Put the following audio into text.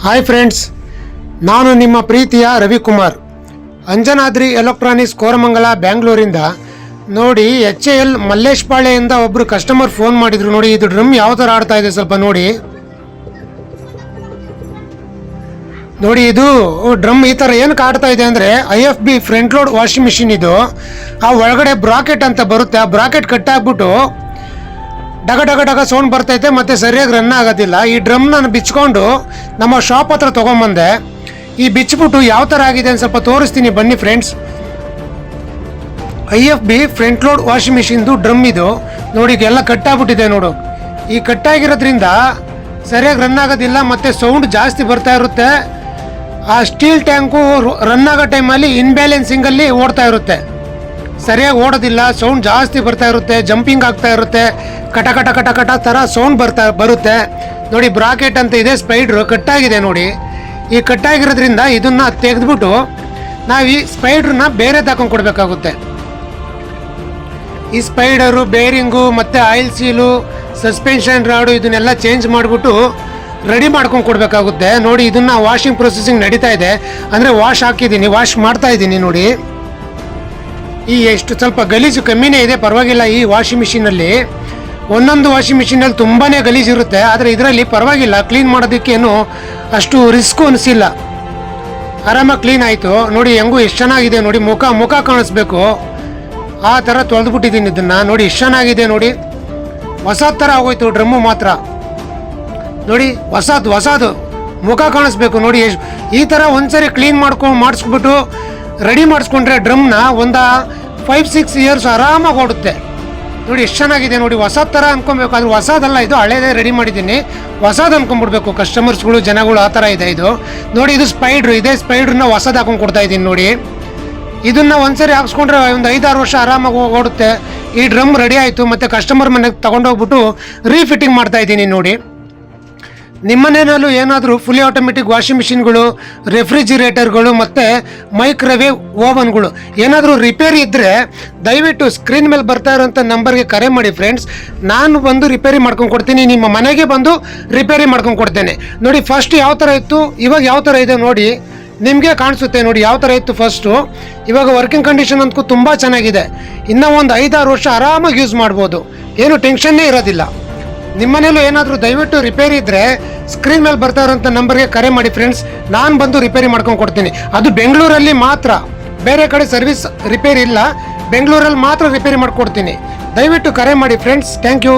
Hi friends, ನಾನು ನಿಮ್ಮ ಪ್ರೀತಿಯ ರವಿಕುಮಾರ್. ಅಂಜನಾದ್ರಿ ಎಲೆಕ್ಟ್ರಾನಿಕ್ಸ್ ಕೋರಮಂಗಲ ಬ್ಯಾಂಗ್ಳೂರಿಂದ ನೋಡಿ. HAL ಮಲ್ಲೇಶ್ಪಾಳೆಯಿಂದ ಒಬ್ಬರು ಕಸ್ಟಮರ್ ಫೋನ್ ಮಾಡಿದ್ರು. ನೋಡಿ, ಇದು ಡ್ರಮ್ ಯಾವ ಥರ ಆಡ್ತಾ ಇದೆ ಸ್ವಲ್ಪ ನೋಡಿ. ಇದು ಡ್ರಮ್ ಈ ಥರ ಏನಕ್ಕೆ ಆಡ್ತಾ ಇದೆ ಅಂದರೆ, IFB front load washing machine ಇದು. ಆ ಒಳಗಡೆ ಬ್ರಾಕೆಟ್ ಅಂತ ಬರುತ್ತೆ, ಆ ಬ್ರಾಕೆಟ್ ಕಟ್ಟಾಗ್ಬಿಟ್ಟು ಡಗ ಡಗ ಡಗ ಸೌಂಡ್ ಬರ್ತೈತೆ, ಮತ್ತು ಸರಿಯಾಗಿ ರನ್ ಆಗೋದಿಲ್ಲ. ಈ ಡ್ರಮ್ ನಾನು ಬಿಚ್ಕೊಂಡು ನಮ್ಮ ಶಾಪ್ ಹತ್ರ ತೊಗೊಂಬಂದೆ. ಈ ಬಿಚ್ಚಿಬಿಟ್ಟು ಯಾವ ಥರ ಆಗಿದೆ ಅಂತ ಸ್ವಲ್ಪ ತೋರಿಸ್ತೀನಿ ಬನ್ನಿ friends. IFB front load washing ಮಿಷಿನ್ದು ಡ್ರಮ್ ಇದು ನೋಡಿ. ಎಲ್ಲ ಕಟ್ಟಾಗ್ಬಿಟ್ಟಿದೆ ನೋಡು. ಈ ಕಟ್ಟಾಗಿರೋದ್ರಿಂದ ಸರಿಯಾಗಿ ರನ್ ಆಗೋದಿಲ್ಲ, ಮತ್ತು ಸೌಂಡ್ ಜಾಸ್ತಿ ಬರ್ತಾ ಇರುತ್ತೆ. ಆ ಸ್ಟೀಲ್ ಟ್ಯಾಂಕು ರನ್ ಆಗೋ ಟೈಮಲ್ಲಿ ಇನ್ಬ್ಯಾಲೆನ್ಸಿಂಗಲ್ಲಿ ಓಡ್ತಾ ಇರುತ್ತೆ, ಸರಿಯಾಗಿ ಓಡೋದಿಲ್ಲ. ಸೌಂಡ್ ಜಾಸ್ತಿ ಬರ್ತಾ ಇರುತ್ತೆ, ಜಂಪಿಂಗ್ ಆಗ್ತಾ ಇರುತ್ತೆ, ಕಟ ಕಟ ಕಟ ಕಟ ಥರ ಸೌಂಡ್ ಬರುತ್ತೆ ನೋಡಿ. ಬ್ರಾಕೆಟ್ ಅಂತ ಇದೆ, ಸ್ಪೈಡ್ರು ಕಟ್ಟಾಗಿದೆ ನೋಡಿ. ಈ ಕಟ್ಟಾಗಿರೋದ್ರಿಂದ ಇದನ್ನು ತೆಗೆದ್ಬಿಟ್ಟು ನಾವು ಈ ಸ್ಪೈಡ್ರನ್ನ ಬೇರೆ ತಗೊಂಡು ಕೊಡಬೇಕಾಗುತ್ತೆ. ಈ ಸ್ಪೈಡರು, ಬೇರಿಂಗು ಮತ್ತು ಆಯಿಲ್ ಸೀಲು, ಸಸ್ಪೆನ್ಷನ್ ರಾಡು ಇದನ್ನೆಲ್ಲ ಚೇಂಜ್ ಮಾಡಿಬಿಟ್ಟು ರೆಡಿ ಮಾಡ್ಕೊಂಡು ಕೊಡಬೇಕಾಗುತ್ತೆ ನೋಡಿ. ಇದನ್ನು ವಾಷಿಂಗ್ ಪ್ರೊಸೆಸಿಂಗ್ ನಡೀತಾ ಇದೆ, ಅಂದರೆ ವಾಶ್ ಹಾಕಿದ್ದೀನಿ, ವಾಶ್ ಮಾಡ್ತಾ ಇದ್ದೀನಿ ನೋಡಿ. ಈ ಎಷ್ಟು ಸ್ವಲ್ಪ ಗಲೀಜು ಕಮ್ಮಿನೇ ಇದೆ, ಪರವಾಗಿಲ್ಲ. ಈ ವಾಷಿಂಗ್ ಮಿಷಿನಲ್ಲಿ ಒಂದೊಂದು ವಾಷಿಂಗ್ ಮಿಷಿನಲ್ಲಿ ತುಂಬಾ ಗಲೀಜು ಇರುತ್ತೆ, ಆದರೆ ಇದರಲ್ಲಿ ಪರವಾಗಿಲ್ಲ. ಕ್ಲೀನ್ ಮಾಡೋದಕ್ಕೇನು ಅಷ್ಟು ರಿಸ್ಕು ಅನಿಸಿಲ್ಲ, ಆರಾಮಾಗಿ ಕ್ಲೀನ್ ಆಯಿತು ನೋಡಿ. ಹೆಂಗೂ ಎಷ್ಟು ಚೆನ್ನಾಗಿದೆ ನೋಡಿ, ಮುಖ ಕಾಣಿಸ್ಬೇಕು ಆ ಥರ ತೊಳೆದ್ಬಿಟ್ಟಿದ್ದೀನಿ ಇದನ್ನು ನೋಡಿ. ಎಷ್ಟು ಚೆನ್ನಾಗಿದೆ ನೋಡಿ, ಹೊಸ ಥರ ಆಗೋಯ್ತು ಡ್ರಮ್ಮು ಮಾತ್ರ ನೋಡಿ. ಹೊಸದು ಮುಖ ಕಾಣಿಸ್ಬೇಕು ನೋಡಿ. ಈ ಥರ ಒಂದ್ಸರಿ ಕ್ಲೀನ್ ಮಾಡಿಸ್ಬಿಟ್ಟು ರೆಡಿ ಮಾಡಿಸ್ಕೊಂಡ್ರೆ ಡ್ರಮ್ನ ಒಂದು 5-6 ಇಯರ್ಸ್ ಆರಾಮಾಗಿ ಓಡುತ್ತೆ ನೋಡಿ. ಎಷ್ಟು ಚೆನ್ನಾಗಿದೆ ನೋಡಿ, ಹೊಸದು ಥರ ಅನ್ಕೊಬೇಕು. ಆದ್ರೆ ಹೊಸದಲ್ಲ, ಇದು ಹಳೇದೇ ರೆಡಿ ಮಾಡಿದ್ದೀನಿ, ಹೊಸದು ಅನ್ಕೊಂಡ್ಬಿಡ್ಬೇಕು ಕಸ್ಟಮರ್ಸ್ಗಳು, ಜನಗಳು. ಆ ಥರ ಇದೆ ಇದು ನೋಡಿ. ಇದು ಸ್ಪೈಡ್ರು, ಇದೇ ಸ್ಪೈಡ್ರನ್ನ ಹೊಸದು ಹಾಕೊಂಡು ಕೊಡ್ತಾ ಇದ್ದೀನಿ ನೋಡಿ. ಇದನ್ನು ಒಂದ್ಸರಿ ಹಾಕ್ಸ್ಕೊಂಡ್ರೆ ಒಂದು 5-6 ವರ್ಷ ಆರಾಮಾಗಿ ಓಡುತ್ತೆ. ಈ ಡ್ರಮ್ ರೆಡಿ ಆಯಿತು, ಮತ್ತು ಕಸ್ಟಮರ್ ಮನೆಗೆ ತೊಗೊಂಡೋಗ್ಬಿಟ್ಟು ರೀಫಿಟ್ಟಿಂಗ್ ಮಾಡ್ತಾ ಇದ್ದೀನಿ ನೋಡಿ. ನಿಮ್ಮನೇನಲ್ಲೂ ಏನಾದರೂ ಫುಲ್ಲಿ ಆಟೋಮೆಟಿಕ್ ವಾಷಿಂಗ್ ಮಿಷಿನ್ಗಳು, ರೆಫ್ರಿಜಿರೇಟರ್ಗಳು ಮತ್ತು ಮೈಕ್ರೋವೇವ್ ಓವನ್ಗಳು ಏನಾದರೂ ರಿಪೇರಿ ಇದ್ದರೆ ದಯವಿಟ್ಟು ಸ್ಕ್ರೀನ್ ಮೇಲೆ ಬರ್ತಾ ಇರೋಂಥ ನಂಬರ್ಗೆ ಕರೆ ಮಾಡಿ ಫ್ರೆಂಡ್ಸ್. ನಾನು ಬಂದು ರಿಪೇರಿ ಮಾಡ್ಕೊಂಡು ಕೊಡ್ತೀನಿ, ನಿಮ್ಮ ಮನೆಗೆ ಬಂದು ರಿಪೇರಿ ಮಾಡ್ಕೊಂಡು ಕೊಡ್ತೇನೆ ನೋಡಿ. ಫಸ್ಟ್ ಯಾವ ಥರ ಇತ್ತು, ಇವಾಗ ಯಾವ ಥರ ಇದೆ ನೋಡಿ, ನಿಮಗೆ ಕಾಣಿಸುತ್ತೆ ನೋಡಿ ಯಾವ ಥರ ಇತ್ತು ಫಸ್ಟು. ಇವಾಗ ವರ್ಕಿಂಗ್ ಕಂಡೀಷನ್ ಅಂತೂ ತುಂಬ ಚೆನ್ನಾಗಿದೆ. ಇನ್ನೂ ಒಂದು 5-6 ವರ್ಷ ಆರಾಮಾಗಿ ಯೂಸ್ ಮಾಡ್ಬೋದು, ಏನು ಟೆನ್ಷನ್ನೇ ಇರೋದಿಲ್ಲ. ನಿಮ್ಮನೇಲೂ ಏನಾದರೂ ದಯವಿಟ್ಟು ರಿಪೇರಿ ಇದ್ದರೆ ಸ್ಕ್ರೀನ್ ಮೇಲೆ ಬರ್ತಾ ಇರೋಂಥ ನಂಬರ್ಗೆ ಕರೆ ಮಾಡಿ ಫ್ರೆಂಡ್ಸ್. ನಾನು ಬಂದು ರಿಪೇರಿ ಮಾಡ್ಕೊಂಡು ಕೊಡ್ತೀನಿ. ಅದು ಬೆಂಗಳೂರಲ್ಲಿ ಮಾತ್ರ, ಬೇರೆ ಕಡೆ ಸರ್ವಿಸ್ ರಿಪೇರಿ ಇಲ್ಲ, ಬೆಂಗಳೂರಲ್ಲಿ ಮಾತ್ರ ರಿಪೇರಿ ಮಾಡಿಕೊಡ್ತೀನಿ. ದಯವಿಟ್ಟು ಕರೆ ಮಾಡಿ ಫ್ರೆಂಡ್ಸ್. Thank you.